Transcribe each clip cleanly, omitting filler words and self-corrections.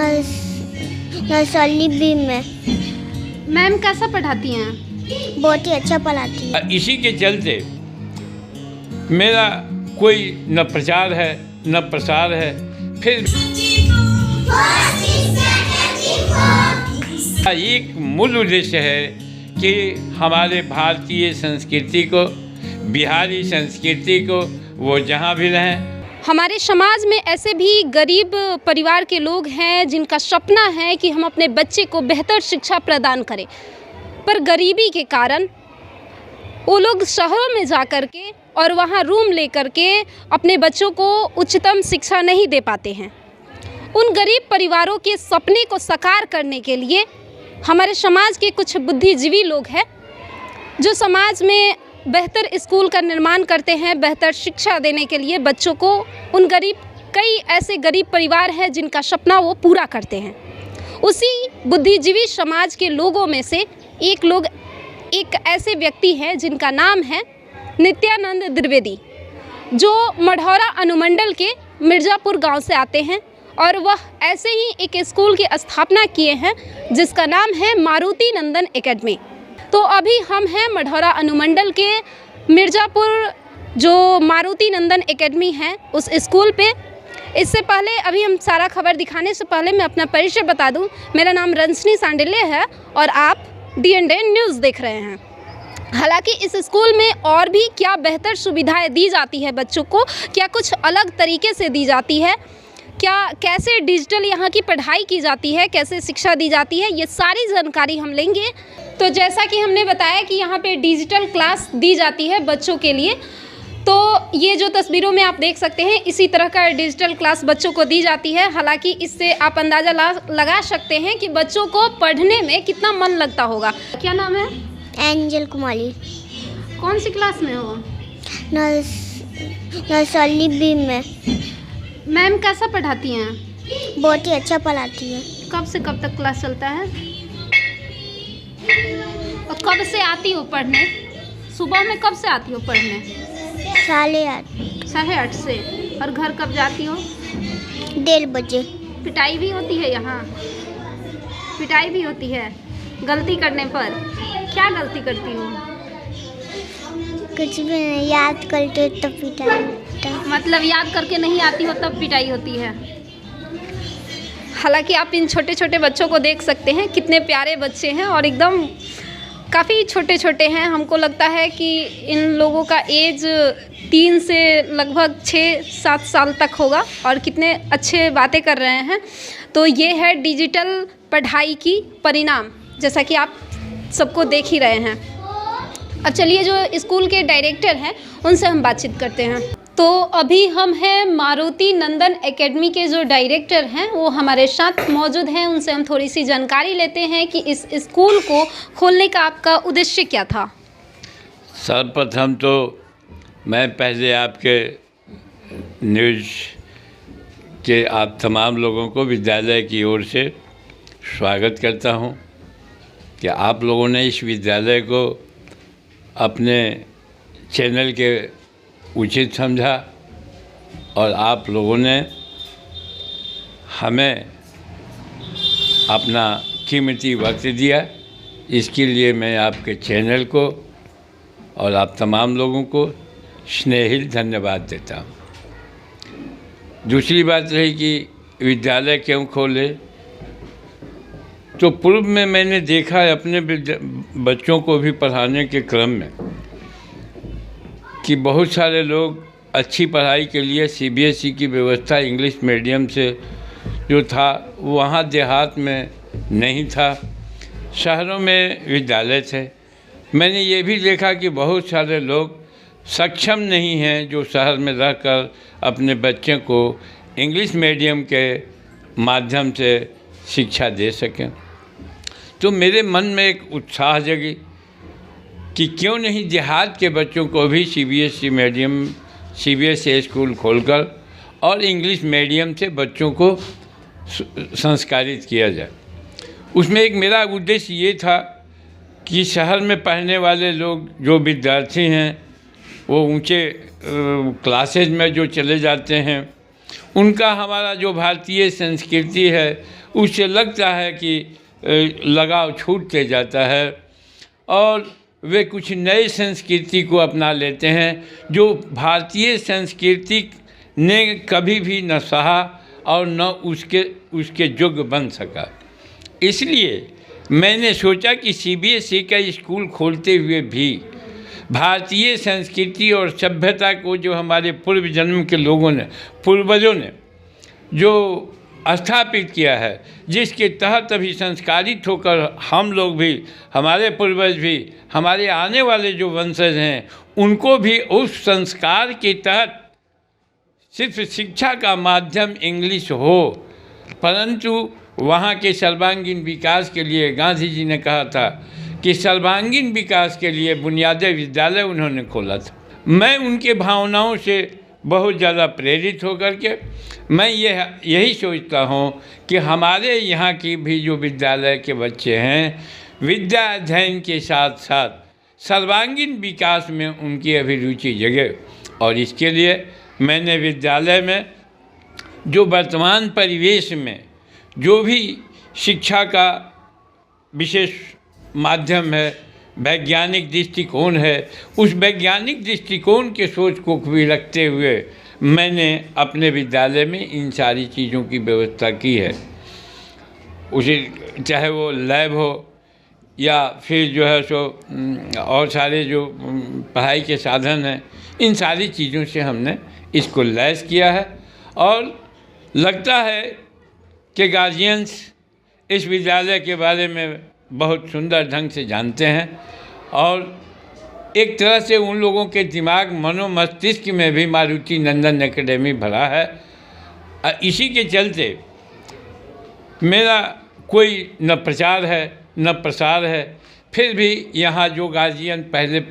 Nursery B में। Ma'am कैसा पढ़ाती हैं? बहुत ही अच्छा पढ़ाती है। इसी के चलते मेरा कोई न प्रचार है न प्रसार है। फिर एक मूल उद्देश्य है कि हमारे भारतीय संस्कृति को, बिहारी संस्कृति को वो जहाँ भी रहें। हमारे समाज में ऐसे भी गरीब परिवार के लोग हैं जिनका सपना है कि हम अपने बच्चे को बेहतर शिक्षा प्रदान करें, पर गरीबी के कारण वो लोग शहरों में जा कर के और वहाँ रूम ले कर के अपने बच्चों को उच्चतम शिक्षा नहीं दे पाते हैं। उन गरीब परिवारों के सपने को साकार करने के लिए हमारे समाज के कुछ बुद्धिजीवी लोग हैं जो समाज में बेहतर स्कूल का निर्माण करते हैं, बेहतर शिक्षा देने के लिए बच्चों को। उन कई ऐसे गरीब परिवार हैं जिनका सपना वो पूरा करते हैं। उसी बुद्धिजीवी समाज के लोगों में से एक ऐसे व्यक्ति हैं जिनका नाम है नित्यानंद द्विवेदी, जो मढ़ौरा अनुमंडल के मिर्ज़ापुर गांव से आते हैं और वह ऐसे ही एक स्कूल की स्थापना किए हैं जिसका नाम है मारुति नंदन एकेडमी। तो अभी हम हैं मढ़ौरा अनुमंडल के मिर्ज़ापुर जो मारुति नंदन एकेडमी है उस स्कूल पे। इससे पहले अभी हम सारा खबर दिखाने से पहले मैं अपना परिचय बता दूं। मेरा नाम रंजनी सांडिल्य है और आप D&D न्यूज़ देख रहे हैं। हालांकि इस स्कूल में और भी क्या बेहतर सुविधाएं दी जाती है बच्चों को, क्या कुछ अलग तरीके से दी जाती है, क्या कैसे डिजिटल यहाँ की पढ़ाई की जाती है, कैसे शिक्षा दी जाती है, ये सारी जानकारी हम लेंगे। तो जैसा कि हमने बताया कि यहाँ पे डिजिटल क्लास दी जाती है बच्चों के लिए, तो ये जो तस्वीरों में आप देख सकते हैं इसी तरह का डिजिटल क्लास बच्चों को दी जाती है। हालांकि इससे आप अंदाज़ा लगा सकते हैं कि बच्चों को पढ़ने में कितना मन लगता होगा। क्या नाम है? एंजल कुमारी। कौन सी क्लास में हो? नर्सरी बी में। मैम कैसा पढ़ाती हैं? बहुत ही अच्छा पढ़ाती है। कब से कब तक क्लास चलता है और कब से आती हो पढ़ने? सुबह में कब से आती हो पढ़ने? 8:30। 8:30 से। और घर कब जाती हो? 1:30 बजे। पिटाई भी होती है यहाँ? पिटाई भी होती है गलती करने पर? क्या गलती करती हो? कुछ भी नहीं, याद करते तब पिटाई। मतलब याद करके नहीं आती हो तब पिटाई होती है। हालांकि आप इन छोटे छोटे बच्चों को देख सकते हैं, कितने प्यारे बच्चे हैं और एकदम काफ़ी छोटे छोटे हैं। हमको लगता है कि इन लोगों का एज 3 से लगभग 6-7 साल तक होगा और कितने अच्छे बातें कर रहे हैं। तो ये है डिजिटल पढ़ाई की परिणाम, जैसा कि आप सबको देख ही रहे हैं। अब चलिए जो स्कूल के डायरेक्टर हैं उनसे हम बातचीत करते हैं। तो अभी हम हैं मारुति नंदन एकेडमी के जो डायरेक्टर हैं वो हमारे साथ मौजूद हैं। उनसे हम थोड़ी सी जानकारी लेते हैं कि इस स्कूल को खोलने का आपका उद्देश्य क्या था। सर्वप्रथम तो मैं पहले आपके न्यूज़ के आप तमाम लोगों को विद्यालय की ओर से स्वागत करता हूं कि आप लोगों ने इस विद्यालय को अपने चैनल के उचित समझा और आप लोगों ने हमें अपना कीमती वक्त दिया। इसके लिए मैं आपके चैनल को और आप तमाम लोगों को स्नेहिल धन्यवाद देता हूँ। दूसरी बात रही कि विद्यालय क्यों खोले, तो पूर्व में मैंने देखा है अपने बच्चों को भी पढ़ाने के क्रम में कि बहुत सारे लोग अच्छी पढ़ाई के लिए CBSE की व्यवस्था इंग्लिश मीडियम से जो था वहाँ देहात में नहीं था, शहरों में विद्यालय थे। मैंने ये भी देखा कि बहुत सारे लोग सक्षम नहीं हैं जो शहर में रहकर अपने बच्चे को इंग्लिश मीडियम के माध्यम से शिक्षा दे सकें। तो मेरे मन में एक उत्साह जगी कि क्यों नहीं देहात के बच्चों को भी CBSE स्कूल खोलकर और इंग्लिश मीडियम से बच्चों को संस्कारित किया जाए। उसमें एक मेरा उद्देश्य ये था कि शहर में पढ़ने वाले लोग जो विद्यार्थी हैं वो ऊंचे क्लासेज में जो चले जाते हैं उनका हमारा जो भारतीय संस्कृति है उससे लगता है कि लगाव छूटते जाता है और वे कुछ नए संस्कृति को अपना लेते हैं जो भारतीय संस्कृति ने कभी भी न सहा और न उसके योग्य बन सका। इसलिए मैंने सोचा कि सीबीएसई का स्कूल खोलते हुए भी भारतीय संस्कृति और सभ्यता को जो हमारे पूर्व जन्म के पूर्वजों ने जो स्थापित किया है, जिसके तहत अभी संस्कारित होकर हम लोग भी, हमारे पूर्वज भी, हमारे आने वाले जो वंशज हैं उनको भी उस संस्कार के तहत सिर्फ शिक्षा का माध्यम इंग्लिश हो, परंतु वहाँ के सर्वांगीण विकास के लिए गांधी जी ने कहा था कि सर्वांगीण विकास के लिए बुनियादी विद्यालय उन्होंने खोला था। मैं उनके भावनाओं से बहुत ज़्यादा प्रेरित होकर के मैं यही सोचता हूँ कि हमारे यहाँ की भी जो विद्यालय के बच्चे हैं, विद्या अध्ययन के साथ साथ सर्वांगीण विकास में उनकी अभिरुचि जगे और इसके लिए मैंने विद्यालय में जो वर्तमान परिवेश में जो भी शिक्षा का विशेष माध्यम है, वैज्ञानिक दृष्टिकोण है, उस वैज्ञानिक दृष्टिकोण के सोच को भी रखते हुए मैंने अपने विद्यालय में इन सारी चीज़ों की व्यवस्था की है। उसे चाहे वो लैब हो या फिर जो है सो और सारे जो पढ़ाई के साधन हैं, इन सारी चीज़ों से हमने इसको लैस किया है और लगता है कि गार्जियंस इस विद्यालय के बारे में बहुत सुंदर ढंग से जानते हैं और एक तरह से उन लोगों के दिमाग मनो मस्तिष्क में भी मारुति नंदन एकेडमी भरा है। इसी के चलते मेरा कोई न प्रचार है न प्रसार है, फिर भी यहाँ जो गार्जियन पहले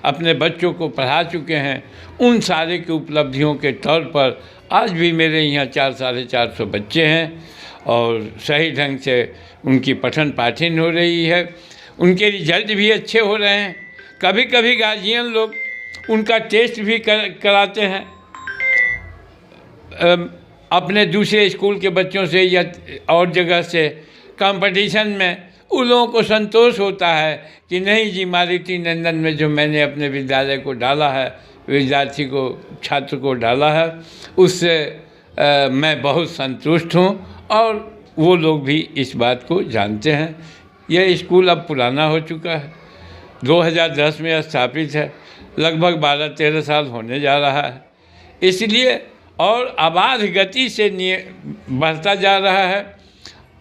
अपने बच्चों को पढ़ा चुके हैं उन सारे की उपलब्धियों के तौर पर आज भी मेरे यहाँ 400-450 बच्चे हैं और सही ढंग से उनकी पठन पाठन हो रही है, उनके रिजल्ट भी अच्छे हो रहे हैं। कभी कभी गार्जियन लोग उनका टेस्ट भी कराते हैं अपने दूसरे स्कूल के बच्चों से या और जगह से कंपटीशन में। उन लोगों को संतोष होता है कि नहीं जी, मारुति नंदन में जो मैंने अपने विद्यालय को डाला है, विद्यार्थी को, छात्र को डाला है, उससे मैं बहुत संतुष्ट हूँ और वो लोग भी इस बात को जानते हैं। यह स्कूल अब पुराना हो चुका है, 2010 में स्थापित है, लगभग 12-13 साल होने जा रहा है, इसलिए और अबाध गति से बढ़ता जा रहा है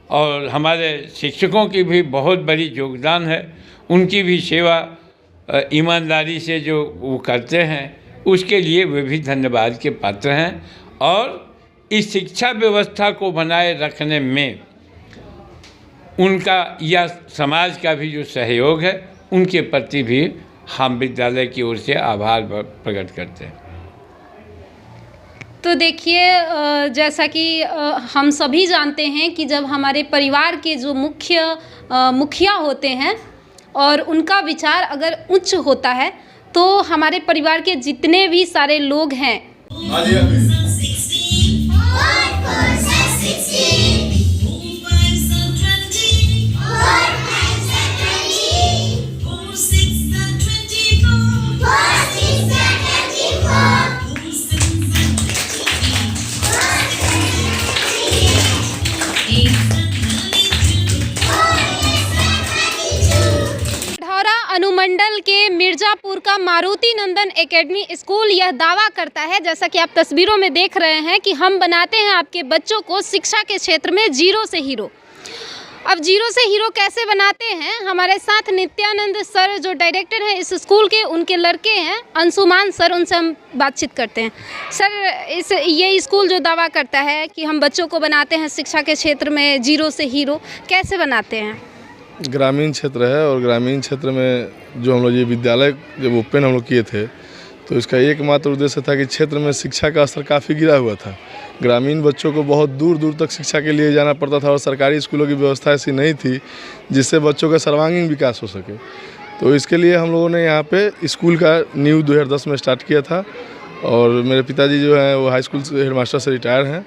और हमारे शिक्षकों की भी बहुत बड़ी योगदान है। उनकी भी सेवा ईमानदारी से जो वो करते हैं उसके लिए वे भी धन्यवाद के पात्र हैं और इस शिक्षा व्यवस्था को बनाए रखने में उनका या समाज का भी जो सहयोग है उनके प्रति भी हम विद्यालय की ओर से आभार प्रकट करते हैं। तो देखिए, जैसा कि हम सभी जानते हैं कि जब हमारे परिवार के जो मुखिया होते हैं और उनका विचार अगर उच्च होता है तो हमारे परिवार के जितने भी सारे लोग हैं अनुमंडल के मिर्जापुर का मारुति नंदन एकेडमी स्कूल यह दावा करता है, जैसा कि आप तस्वीरों में देख रहे हैं, कि हम बनाते हैं आपके बच्चों को शिक्षा के क्षेत्र में जीरो से हीरो। अब जीरो से हीरो कैसे बनाते हैं, हमारे साथ नित्यानंद सर जो डायरेक्टर हैं इस स्कूल के, उनके लड़के हैं अंशुमान सर, उनसे हम बातचीत करते हैं। सर, ये स्कूल जो दावा करता है कि हम बच्चों को बनाते हैं शिक्षा के क्षेत्र में जीरो से हीरो, कैसे बनाते हैं? ग्रामीण क्षेत्र है और ग्रामीण क्षेत्र में जो हम लोग ये विद्यालय जब ओपन हम लोग किए थे तो इसका एकमात्र उद्देश्य था कि क्षेत्र में शिक्षा का स्तर काफ़ी गिरा हुआ था। ग्रामीण बच्चों को बहुत दूर दूर तक शिक्षा के लिए जाना पड़ता था और सरकारी स्कूलों की व्यवस्था ऐसी नहीं थी जिससे बच्चों का सर्वांगीण विकास हो सके। तो इसके लिए हम लोगों ने यहाँ पे स्कूल का न्यू 2010 में स्टार्ट किया था और मेरे पिताजी जो हैं वो हाई स्कूल से हेडमास्टर से रिटायर हैं।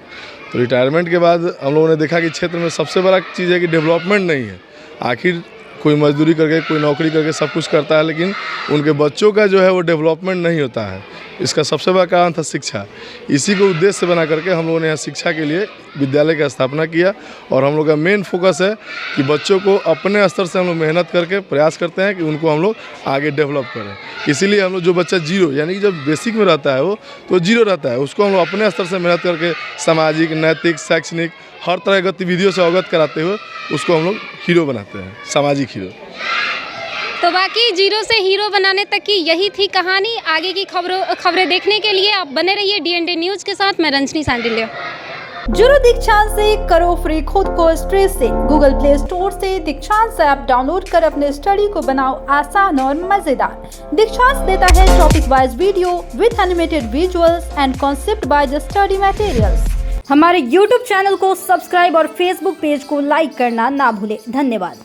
तो रिटायरमेंट के बाद हम लोगों ने देखा कि क्षेत्र में सबसे बड़ा चीज़ है कि डेवलपमेंट नहीं है। आखिर कोई मजदूरी करके, कोई नौकरी करके सब कुछ करता है, लेकिन उनके बच्चों का जो है वो डेवलपमेंट नहीं होता है। इसका सबसे बड़ा कारण था शिक्षा। इसी को उद्देश्य से बना करके हम लोगों ने यहाँ शिक्षा के लिए विद्यालय की स्थापना किया। और हम लोग का मेन फोकस है कि बच्चों को अपने स्तर से हम लोग मेहनत करके प्रयास करते हैं कि उनको हम लोग आगे डेवलप करें। इसीलिए हम लोग जो बच्चा जीरो यानी कि जब बेसिक में रहता है वो तो जीरो रहता है, उसको हम लोग अपने स्तर से मेहनत करके सामाजिक, नैतिक, शैक्षणिक हर तरह की गतिविधियों से अवगत कराते हुए उसको हम लोग हीरो बनाते हैं, सामाजिक हीरो। तो बाकी जीरो से हीरो बनाने तक की यही थी कहानी। आगे की खबरें देखने के लिए आप बने रहिए DND न्यूज़ के साथ। मैं रंजनी सांडिल्य। जुड़ो दीक्षांत से, करो फ्री खुद को स्ट्रेस से। गूगल प्ले स्टोर से दीक्षांत ऐप डाउनलोड कर अपने स्टडी को बनाओ आसान और मजेदार। दीक्षांत देता है topic wise video with animated visuals and concept bye study materials. हमारे YouTube चैनल को सब्सक्राइब और Facebook पेज को लाइक करना ना भूलें। धन्यवाद।